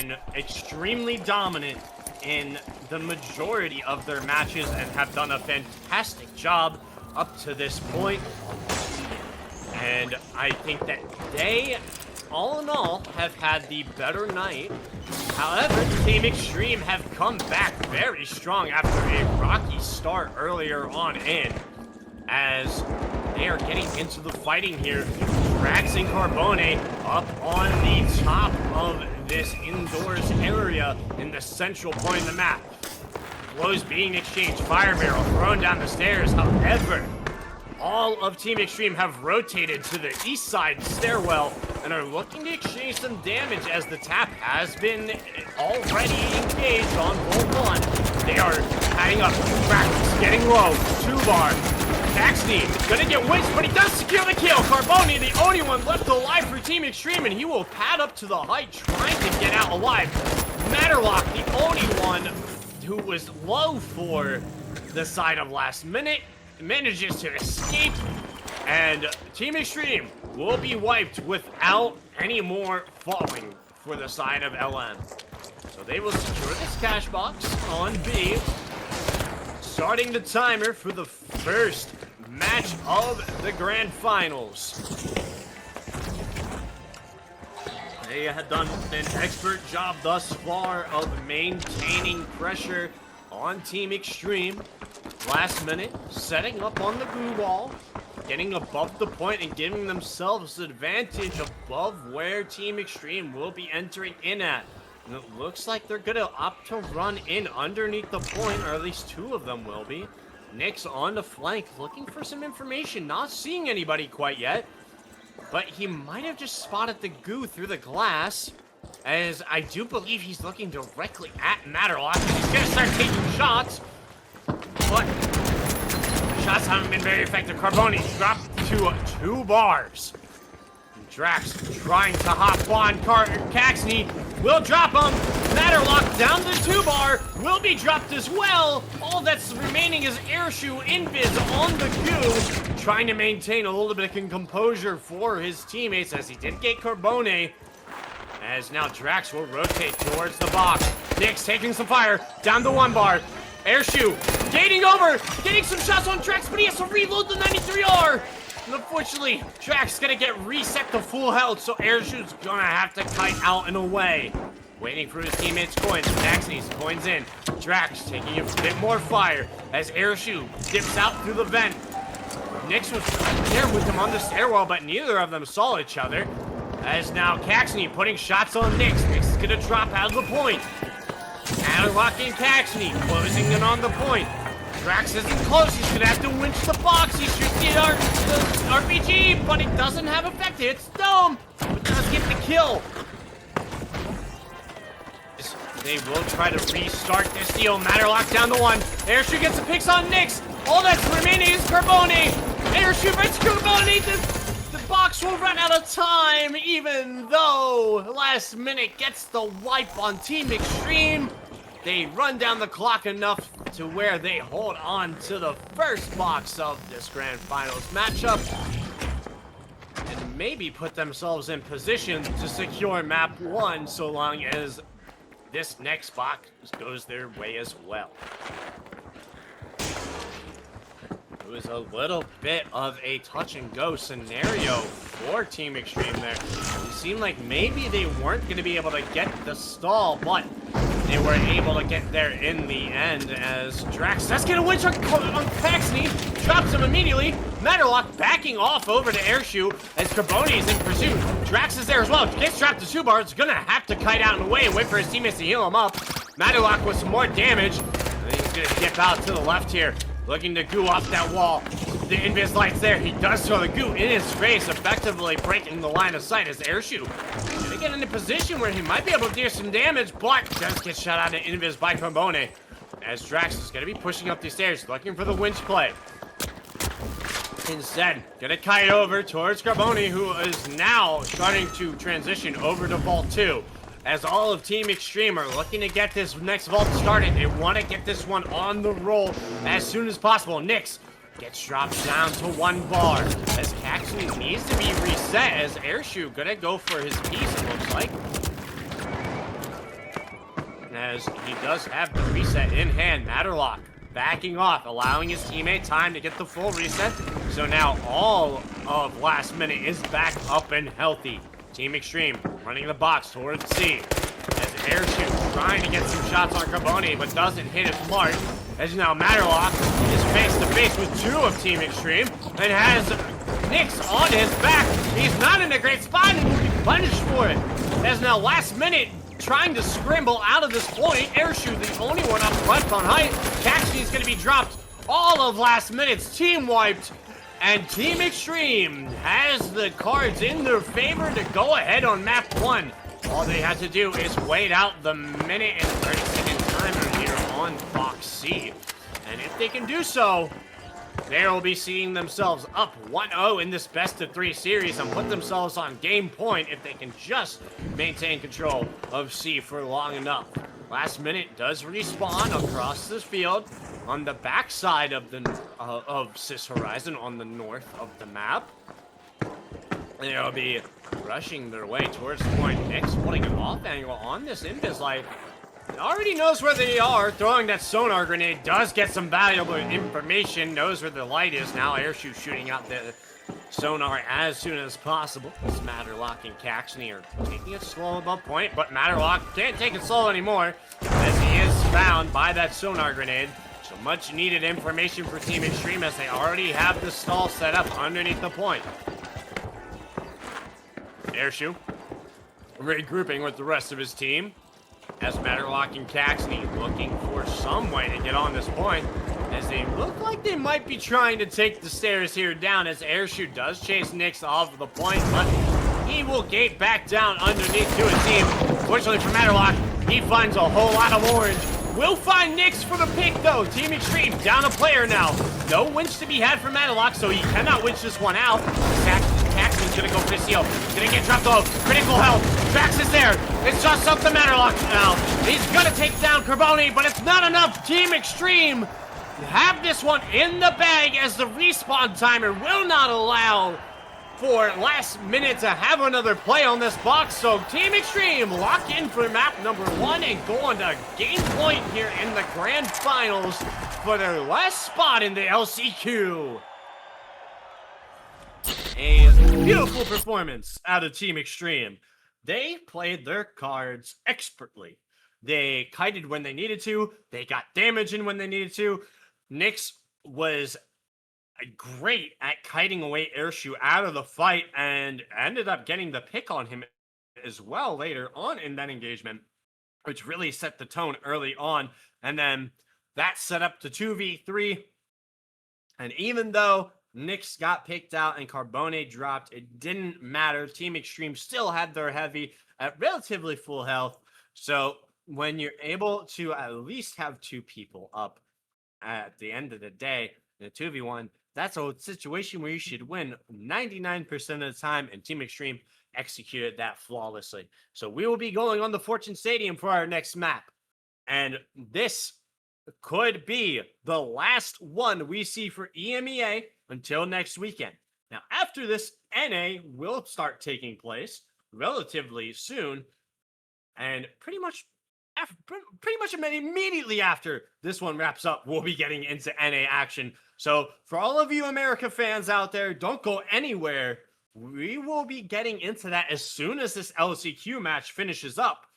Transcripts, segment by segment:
been extremely dominant in the majority of their matches and have done a fantastic job up to this point. And I think that they, all in all, have had the better night. However, Team Extreme have come back very strong after a rocky start earlier on in, as they are getting into the fighting here. Drax and Carbone up on the top of this indoors area in the central point of the map. Blows being exchanged, fire barrel thrown down the stairs. However, all of Team Extreme have rotated to the east side stairwell and are looking to exchange some damage as the tap has been already engaged on Bolt 1. They are adding up. Drax getting low. 2-bar. Caxney gonna get winched, but he does secure the kill. Carbone, the only one left alive for Team Extreme, and he will pad up to the height trying to get out alive. Matterlock, the only one who was low for the side of last minute, manages to escape, and Team Extreme will be wiped without any more falling for the side of LM. So they will secure this cash box on B, starting the timer for the first match of the grand finals. They have done an expert job thus far of maintaining pressure on Team Extreme. Last minute, setting up on the glue wall, getting above the point and giving themselves advantage above where Team Extreme will be entering in at. And it looks like they're gonna opt to run in underneath the point, or at least two of them will be. Nick's on the flank, looking for some information, not seeing anybody quite yet, but he might have just spotted the goo through the glass, as I do believe he's looking directly at Matterlock. He's gonna start taking shots, but shots haven't been very effective. Carbone dropped to 2 bars. Drax trying to hop on. Caxney will drop him. Matterlock down the 2-bar will be dropped as well. All that's remaining is Airshoe Invis on the goo, trying to maintain a little bit of composure for his teammates as he did get Carbone. As now Drax will rotate towards the box. Nick's taking some fire down the 1-bar. Airshoe gating over, getting some shots on Drax, but he has to reload the 93R. And unfortunately, Drax gonna get reset to full health, so Airshoe's gonna have to kite out and away. Waiting for his teammates' coins. Caxney's coins in. Drax taking a bit more fire as Airshoe dips out through the vent. Nix was right there with him on the stairwell, but neither of them saw each other. As now Caxney putting shots on Nix. Nix is gonna drop out of the point. Matterlock and Caxney closing in on the point. Drax isn't close. He's gonna have to winch the box. He shoots the RPG, but it doesn't have effect. It hits Dome, but does get the kill. They will try to restart this deal. Matterlock down the 1. Airshoe gets the picks on Nix. All that's remaining is Carbone. Airshoe breaks Carbone. The box will run out of time, even though last minute gets the wipe on Team Extreme. They run down the clock enough to where they hold on to the first box of this grand finals matchup and maybe put themselves in position to secure map 1 so long as this next box goes their way as well. It was a little bit of a touch-and-go scenario for Team Extreme there. It seemed like maybe they weren't going to be able to get the stall, but they were able to get there in the end as Drax does get a winch on Caxney, drops him immediately. Matterlock backing off over to Airshoe as Carbone is in pursuit. Drax is there as well. Gets dropped to 2-bar. It's going to have to kite out and away and wait for his teammates to heal him up. Matterlock with some more damage. I think he's going to dip out to the left here, looking to goo off that wall. The invis light's there. He does throw the goo in his face, effectively breaking the line of sight as Airshoe gonna get in a position where he might be able to do some damage, but does get shot out of invis by Carbone. As Drax is gonna be pushing up the stairs, looking for the winch play. Instead, gonna kite over towards Carbone, who is now starting to transition over to Vault 2. As all of Team Extreme are looking to get this next vault started, they want to get this one on the roll as soon as possible. Nix gets dropped down to 1-bar as Caxney needs to be reset as Airshoe gonna go for his piece, it looks like. as he does have the reset in hand. Matterlock backing off, allowing his teammate time to get the full reset. So now all of last minute is back up and healthy. Team Extreme running the box towards C. As Airshoot trying to get some shots on Carboni, but doesn't hit his mark. As now Matterlock is face to face with two of Team Extreme and has Nyx on his back. He's not in a great spot and will be punished for it. As now last minute trying to scramble out of this point. Airshoot the only one up left on height. Caxney is going to be dropped. All of last minute's team wiped. And Team Extreme has the cards in their favor to go ahead on map 1. All they had to do is wait out the minute and 30-second timer here on Box C. And if they can do so, they will be seeing themselves up 1-0 in this best-of-3 series and put themselves on game point if they can just maintain control of C for long enough. Last minute does respawn across this field on the backside of the Cis Horizon on the north of the map. And they'll be rushing their way towards the point. Nyx putting an off angle on this Invis Light. Already knows where they are. Throwing that sonar grenade does get some valuable information. Knows where the light is. Now Airshoot shooting out the sonar as soon as possible. As Matterlock and Caxney are taking it slow above point, but Matterlock can't take it slow anymore as he is found by that sonar grenade. So much needed information for Team Extreme as they already have the stall set up underneath the point. Airshoot regrouping with the rest of his team as Matterlock and Caxney looking for some way to get on this point as they look like they might be trying to take the stairs here down as Airshoot does chase Nyx off of the point, but he will gate back down underneath to his team. Fortunately for Matterlock, he finds a whole lot of orange. Will find Nyx for the pick though. Team Extreme down a player now. No winch to be had for Matterlock, so he cannot winch this one out. Caxton's gonna go for the seal. Gonna get dropped off. Critical health. Drax is there. It's just up to Matterlock now. He's gonna take down Carboni, but it's not enough. Team Extreme have this one in the bag as the respawn timer will not allow for last minute to have another play on this box. So Team Extreme lock in for map number 1 and go on to game point here in the grand finals for their last spot in the LCQ. A beautiful performance out of Team Extreme. They played their cards expertly. They kited when they needed to. They got damage in when they needed to. Nyx was great at kiting away Airshoot out of the fight and ended up getting the pick on him as well later on in that engagement, which really set the tone early on. And then that set up the 2v3. And even though Nyx got picked out and Carboni dropped, it didn't matter. Team Extreme still had their heavy at relatively full health. So when you're able to at least have two people up at the end of the day in a 2v1, that's a situation where you should win 99% of the time, and Team Extreme executed that flawlessly. So we will be going on the Fortune Stadium for our next map. And this could be the last one we see for EMEA until next weekend. Now, after this, NA will start taking place relatively soon, and pretty much immediately after this one wraps up, we'll be getting into NA action. So for all of you America fans out there, don't go anywhere. We will be getting into that as soon as this LCQ match finishes up.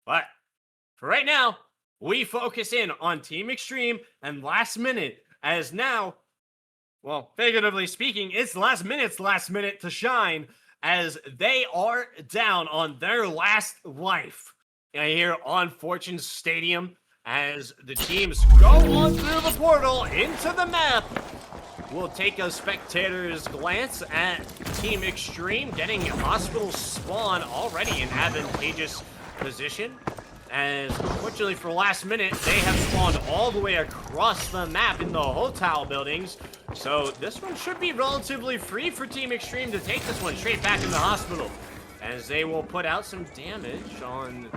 But for right now, we focus in on Team Extreme and Last Minute, as now, well, figuratively speaking, it's Last Minute to shine, as they are down on their last life here on Fortune Stadium, as the teams go on through the portal into the map. We'll take a spectator's glance at Team Extreme getting Hospital Spawn already in advantageous position, as unfortunately for Last Minute, they have spawned all the way across the map in the hotel buildings. So this one should be relatively free for Team Extreme to take this one straight back in the hospital, as they will put out some damage on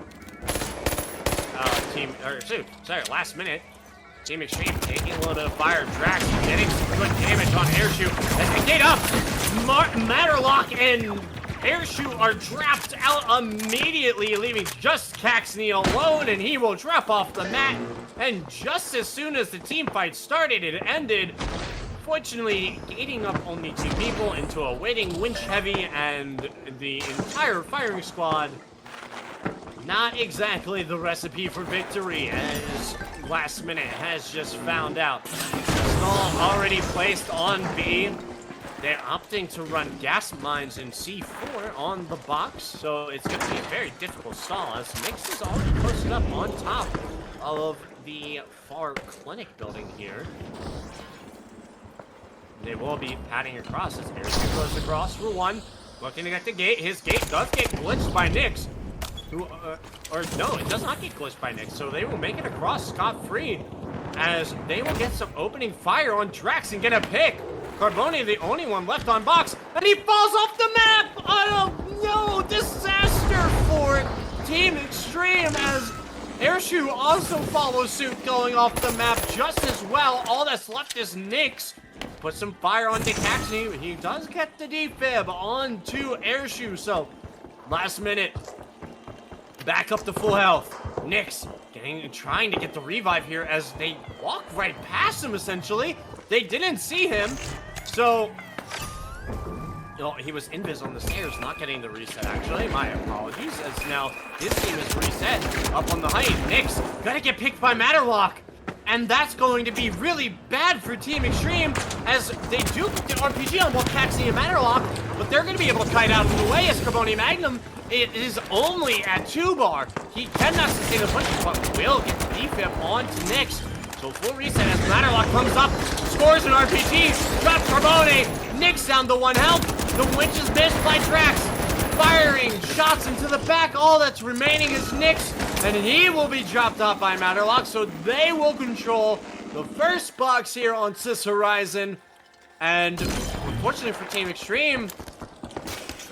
Last Minute. Team Extreme taking a little bit of fire. Drax getting some good damage on Airshoot as they gate up. Matterlock and Airshoe are dropped out immediately, leaving just Caxney alone, and he will drop off the mat. And just as soon as the team fight started, it ended. Fortunately, gating up only 2 people into a waiting winch heavy, and the entire firing squad, not exactly the recipe for victory, as last minute has just found out. Stall already placed on B. They're opting to run gas mines in C4 on the box, so it's going to be a very difficult stall, as Nix is already posted up on top of the far clinic building here. They will be padding across as Airshoe goes across for 1. Looking to get the gate. His gate does get glitched by Nix. Who, or no, it does not get glitched by Nix. So they will make it across scot-free as they will get some opening fire on Drax and get a pick. Carbone, the only one left on box, and he falls off the map! Oh no, disaster for Team Extreme as Airshoe also follows suit, going off the map just as well. All that's left is Nix. Put some fire onto Caxney. He does get the defib onto Airshoe, so last minute, back up to full health. Nix trying to get the revive here as they walk right past him, essentially. They didn't see him, so... Oh, he was invis on the stairs, not getting the reset, actually. My apologies, as now his team is reset. Up on the height, Nix gotta get picked by Matterlock. And that's going to be really bad for Team Extreme, as they do put the RPG on both Caxney and Matterlock, but they're going to be able to kite out of the way as Carbone Magnum. It is only at 2 bar. He cannot sustain the push, but will get the defib onto Nix. So full reset as Matterlock comes up, scores an RPG, drops Carbone, Nix down to 1 health. The winch is missed by Drax. Firing shots into the back. All that's remaining is Nix, and he will be dropped off by Matterlock, so they will control the first box here on Sis Horizon. And unfortunately for Team Extreme,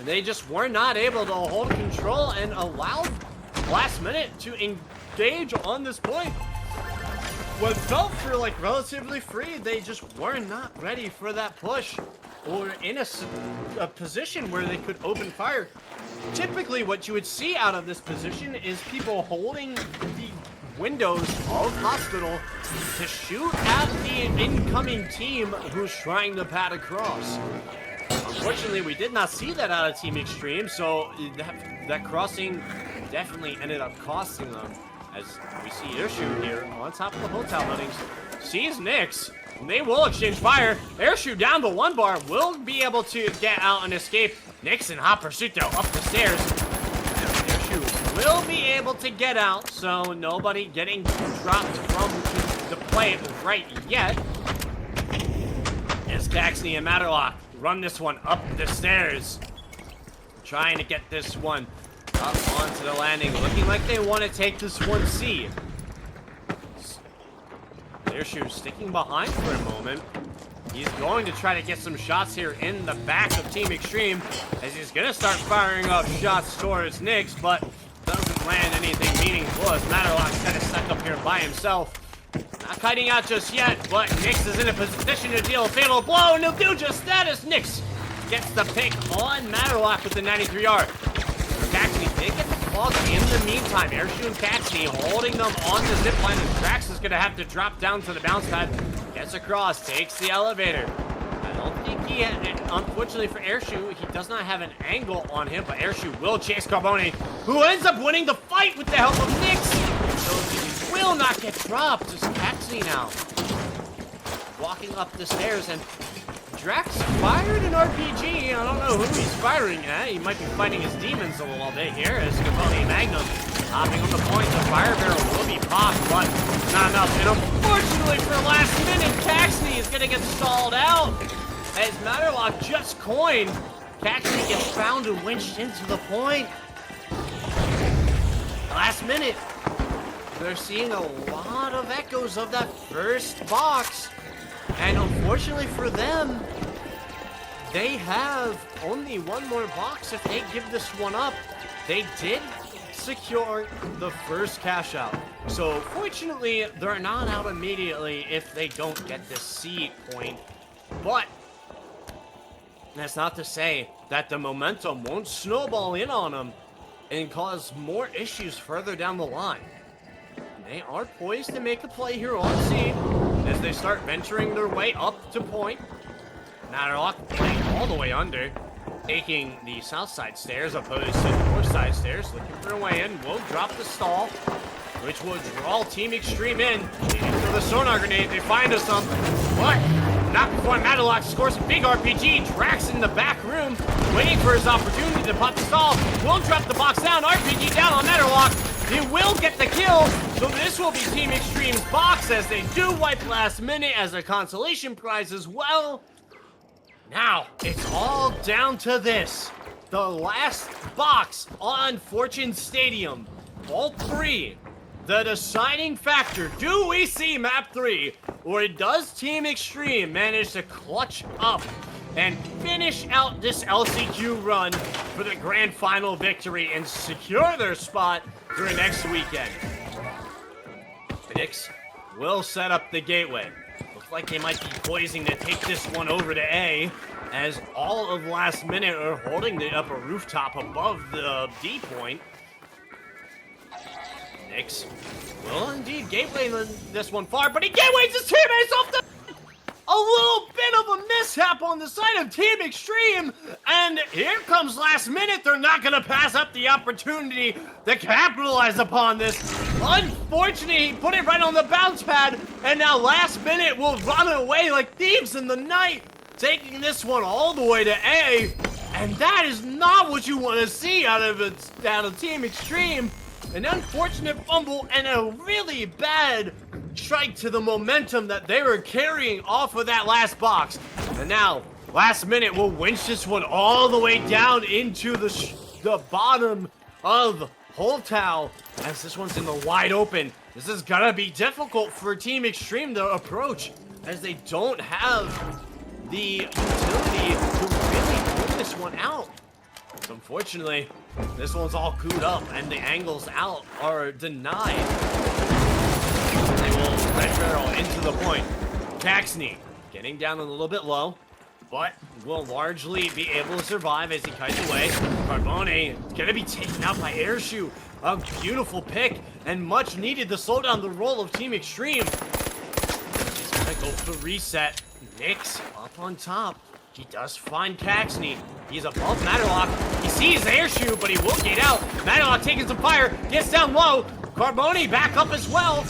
they just were not able to hold control and allowed last minute to engage on this point. What felt for like relatively free, they just were not ready for that push or in a position where they could open fire. Typically what you would see out of this position is people holding the windows of hospital to shoot at the incoming team who's trying to pad across. Unfortunately, we did not see that out of Team Extreme, so that crossing definitely ended up costing them. As we see Airshoe here on top of the hotel buildings, sees Nix. They will exchange fire. Airshoe down to 1 bar, will be able to get out and escape. Nix in hot pursuit though, up the stairs. Airshoe will be able to get out, so nobody getting dropped from the play right yet. As Caxney and Matterlock run this one up the stairs, trying to get this one up onto the landing, looking like they want to take this 1C. Airshoe sticking behind for a moment. He's going to try to get some shots here in the back of Team Extreme, as he's going to start firing up shots towards Nix, but doesn't land anything meaningful as Matterlock's kind of stuck up here by himself. Not kiting out just yet, but Nix is in a position to deal a fatal blow, and he'll do just that as Nix gets the pick on Matterlock with the 93R. Caxney did get the claws in the meantime. Airshoe and Caxney holding them on the zipline, and Drax is going to have to drop down to the bounce pad. Gets across, takes the elevator. I don't think he had, unfortunately for Airshoe, he does not have an angle on him, but Airshoe will chase Carbone, who ends up winning the fight with the help of Nix. So he will not get dropped. Just Caxney now walking up the stairs, and Drax fired an RPG. I don't know who he's firing at. He might be fighting his demons a little bit here as Carbone Magnum hopping on the point. The fire barrel will be popped, but not enough. And unfortunately for last minute, Caxney is going to get stalled out as Matterlock just coined. Caxney gets found and winched into the point. Last minute, they're seeing a lot of echoes of that first box. And unfortunately for them, they have only 1 more box. If they give this one up, they did secure the first cash out. So fortunately, they're not out immediately if they don't get this C point. But That's not to say that the momentum won't snowball in on them and cause more issues further down the line. They are poised to make a play here on C as they start venturing their way up to point. Matterlock playing all the way under, taking the south side stairs opposed to the north side stairs, looking for a way in. Will drop the stall, which will draw Team Extreme in. For the sonar grenade, they find us some. What? Not before Matterlock scores a big RPG. Drax in the back room, waiting for his opportunity to pop the stall. Will drop the box down. RPG down on Matterlock. He will get the kill, so this will be Team Extreme's box as they do wipe last minute as a consolation prize as well. Now, it's all down to this. The last box on Fortune Stadium. All three. The deciding factor. Do we see map 3? Or does Team Extreme manage to clutch up and finish out this LCQ run for the grand final victory and secure their spot for next weekend? Phoenix will set up the gateway. Looks like they might be poising to take this one over to A, as all of last minute are holding the upper rooftop above the D point. Phoenix will indeed gateway this one far, but he gateways his teammates off the... A little bit of a mishap on the side of Team Extreme, and here comes last minute. They're not going to pass up the opportunity to capitalize upon this. Unfortunately, he put it right on the bounce pad, and now last minute will run away like thieves in the night, taking this one all the way to A, and that is not what you want to see out of Team Extreme. An unfortunate fumble and a really bad strike to the momentum that they were carrying off of that last box. And now, last minute will winch this one all the way down into the bottom of Holtow, as this one's in the wide open. This is gonna be difficult for Team Extreme to approach, as they don't have the utility to really pull this one out. So unfortunately, this one's all queued up, and the angles out are denied. They will red barrel into the point. Caxney getting down a little bit low, but will largely be able to survive as he kites away. Carbone gonna be taken out by Airshoe. A beautiful pick, and much needed to slow down the roll of Team Extreme. He's gonna go for reset. Nyx up on top. He does find Caxney. He's above Matterlock. He sees Airshoe, but he will get out. Matterlock taking some fire, gets down low. Carbone back up as well.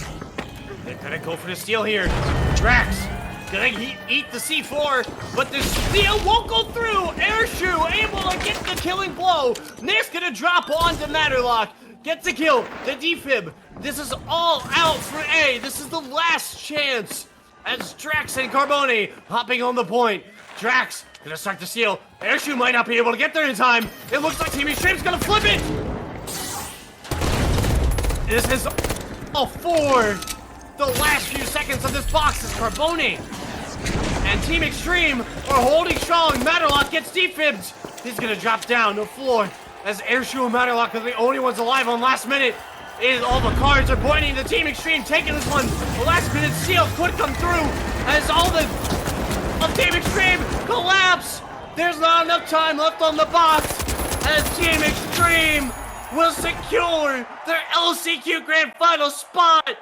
They're gonna go for the steal here. Drax gonna eat the C4, but the steal won't go through. Airshoe able to get the killing blow. Nick's gonna drop onto Matterlock. Gets the kill, the defib. This is all out for A. This is the last chance as Drax and Carbone hopping on the point. Drax gonna start to steal. Airshoe might not be able to get there in time. It looks like Team Extreme's gonna flip it. This is all for the last few seconds of this box is Carbone. And Team Extreme are holding strong. Matterlock gets defibbed. He's gonna drop down to the floor as Airshoe and Matterlock are the only ones alive on last minute. All the cards are pointing to Team Extreme taking this one. The last minute steal could come through as all the of Team Extreme collapse. There's not enough time left on the box as Team Extreme will secure their LCQ Grand Final spot.